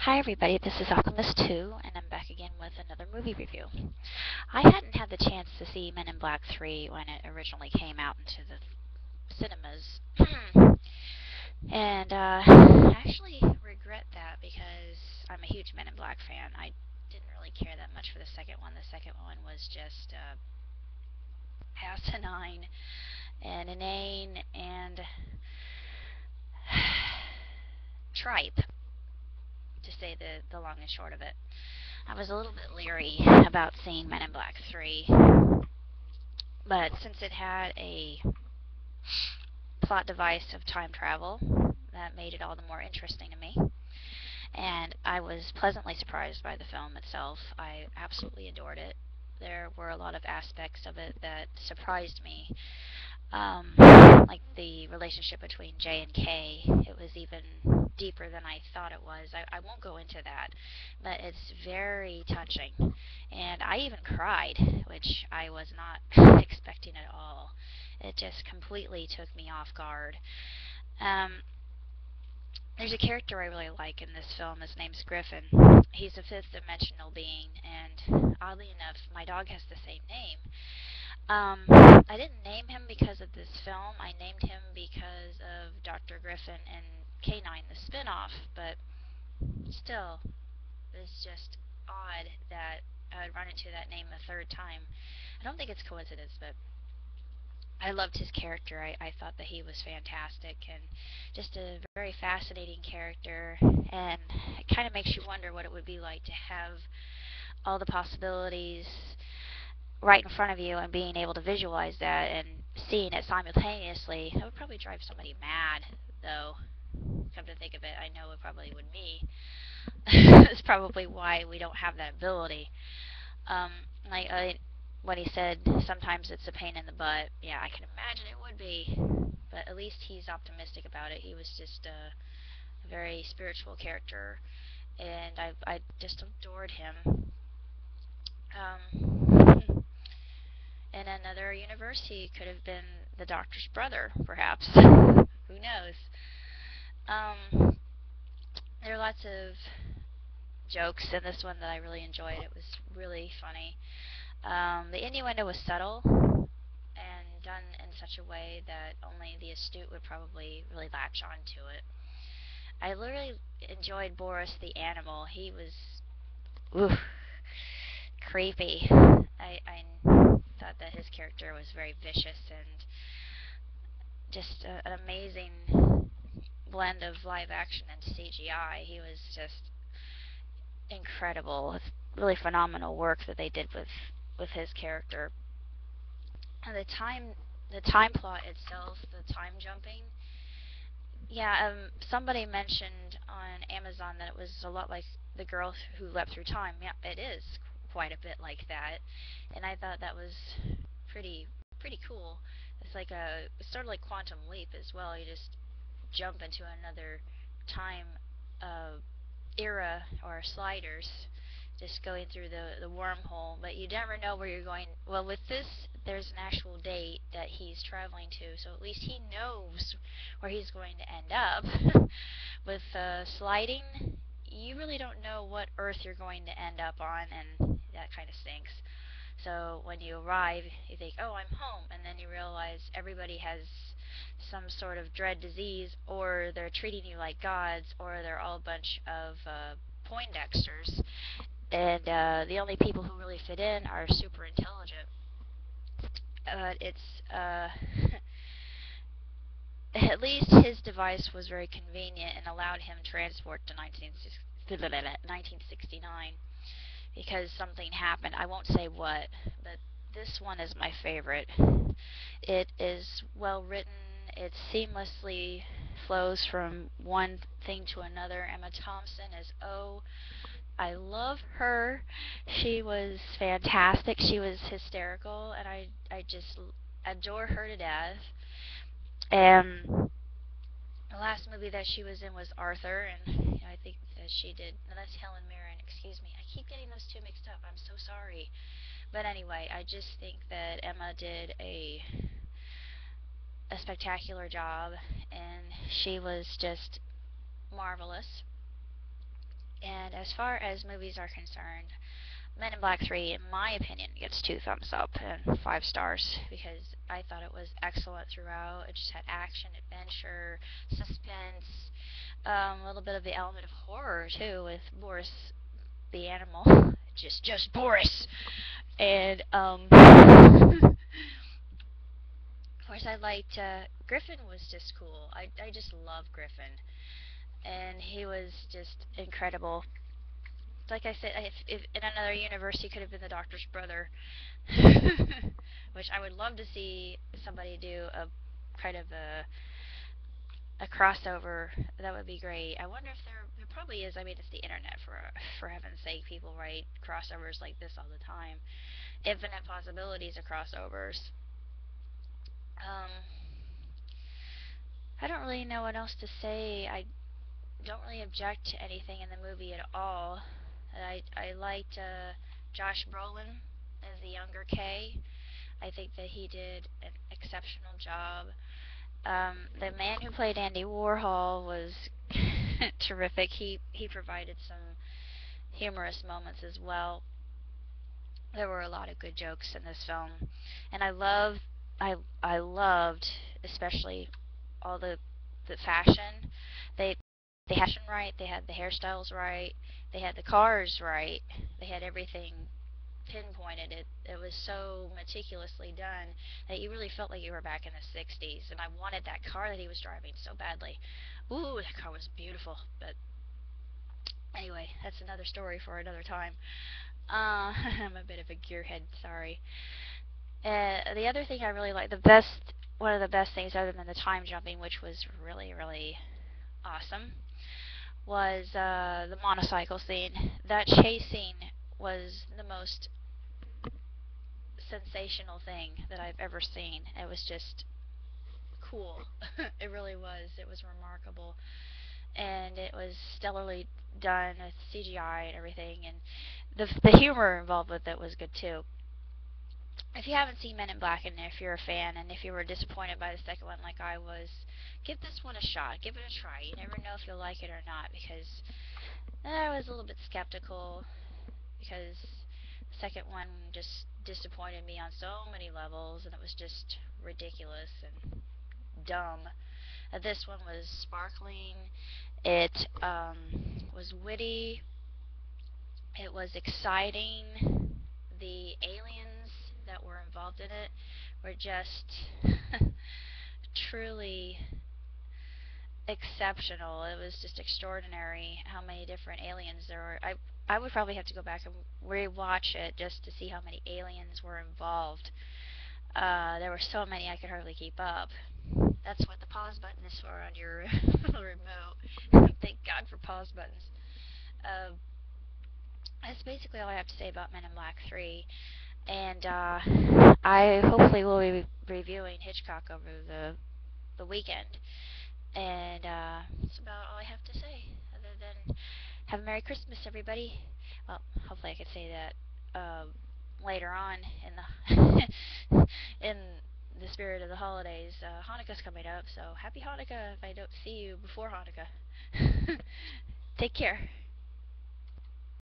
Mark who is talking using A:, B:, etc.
A: Hi everybody, this is Alchemist2, and I'm back again with another movie review. I hadn't had the chance to see Men in Black 3 when it originally came out into the cinemas. And I actually regret that because I'm a huge Men in Black fan. I didn't really care that much for the second one. The second one was just asinine and inane and tripe, to say the long and short of it. I was a little bit leery about seeing Men in Black 3, but since it had a plot device of time travel, that made it all the more interesting to me. And I was pleasantly surprised by the film itself. I absolutely adored it. There were a lot of aspects of it that surprised me, like the relationship between J and K. It was even deeper than I thought it was. I won't go into that, but it's very touching. And I even cried, which I was not expecting at all. It just completely took me off guard. Um, there's a character I really like in this film. His name's Griffin. He's a fifth dimensional being, and oddly enough, my dog has the same name. I didn't name him because of this film. I named him because of Dr. Griffin and K9, the spinoff, but still, it's just odd that I would run into that name a third time. I don't think it's coincidence, but I loved his character. I thought that he was fantastic and just a very fascinating character, and it kind of makes you wonder what it would be like to have all the possibilities right in front of you and being able to visualize that and seeing it simultaneously. That would probably drive somebody mad, though. Come to think of it, I know it probably would me. That's probably why we don't have that ability. Um, when he said sometimes it's a pain in the butt, yeah, I can imagine it would be. But at least he's optimistic about it. He was just a very spiritual character, and I just adored him. In another universe, he could have been the Doctor's brother, perhaps. Who knows? Um, there are lots of jokes in this one that I really enjoyed. It was really funny. The innuendo was subtle and done in such a way that only the astute would probably really latch onto it. I literally enjoyed Boris the animal. He was oof, creepy. I thought that his character was very vicious and just an amazing blend of live action and CGI. He was just incredible. It's really phenomenal work that they did with his character. And the time plot itself, the time jumping. Yeah, somebody mentioned on Amazon that it was a lot like The Girl Who Leapt Through Time. Yeah, it is quite a bit like that, and I thought that was pretty pretty cool. It's sort of like Quantum Leap as well. You just jump into another time era or sliders, just going through the wormhole, but you never know where you're going. Well, with this, there's an actual date that he's traveling to, so at least he knows where he's going to end up. With sliding, you really don't know what Earth you're going to end up on, and that kind of stinks. So when you arrive, you think, oh, I'm home, and then you realize everybody has some sort of dread disease, or they're treating you like gods, or they're all a bunch of Poindexters, and the only people who really fit in are super intelligent. It's at least his device was very convenient and allowed him transport to 1969 because something happened. I won't say what, but this one is my favorite. It is well written. It seamlessly flows from one thing to another. Emma Thompson is I love her. She was fantastic. She was hysterical, and I just adore her to death. And the last movie that she was in was Arthur, and I think that she did. No, that's Helen Mirren. Excuse me. I keep getting those two mixed up. I'm so sorry. But anyway, I just think that Emma did a spectacular job, and she was just marvelous. And as far as movies are concerned, Men in Black 3, in my opinion, gets 2 thumbs up and 5 stars because I thought it was excellent throughout. It just had action, adventure, suspense, a little bit of the element of horror too with Boris the animal. Just Boris. And of course I liked Griffin was just cool. I just love Griffin. And he was just incredible. Like I said, if in another universe he could have been the Doctor's brother, which I would love to see somebody do a kind of a crossover. That would be great. I wonder if there probably is. I mean, it's the internet for heaven's sake. People write crossovers like this all the time. Infinite possibilities of crossovers. Um, I don't really know what else to say. I don't really object to anything in the movie at all. I liked Josh Brolin as the younger K. I think that he did an exceptional job. The man who played Andy Warhol was terrific. He provided some humorous moments as well. There were a lot of good jokes in this film, and I loved especially all the fashion. They they had fashion right. They had the hairstyles right. They had the cars right. They had everything pinpointed. It was so meticulously done that you really felt like you were back in the 60s. And I wanted that car that he was driving so badly. Ooh, that car was beautiful. But anyway, that's another story for another time. I'm a bit of a gearhead, sorry. The other thing I really like, one of the best things other than the time jumping, which was really, really awesome, was the motorcycle scene. That chase scene was the most sensational thing that I've ever seen. It was just cool. It really was. It was remarkable. And it was stellarly done with CGI and everything. And the humor involved with it was good too. If you haven't seen Men in Black and if you're a fan and if you were disappointed by the second one like I was, give this one a shot. Give it a try. You never know if you'll like it or not because I was a little bit skeptical because the second one just disappointed me on so many levels and it was just ridiculous and dumb. This one was sparkling. It was witty. It was exciting. The aliens that were involved in it were just truly exceptional. It was just extraordinary how many different aliens there were. I would probably have to go back and rewatch it just to see how many aliens were involved. There were so many I could hardly keep up. That's what the pause button is for on your remote. Thank God for pause buttons. Uh, that's basically all I have to say about Men in Black 3. And I hopefully will be reviewing Hitchcock over the weekend. And that's about all I have to say, other than have a Merry Christmas, everybody. Well, hopefully I could say that later on in the in the spirit of the holidays. Hanukkah's coming up, so happy Hanukkah if I don't see you before Hanukkah. Take care.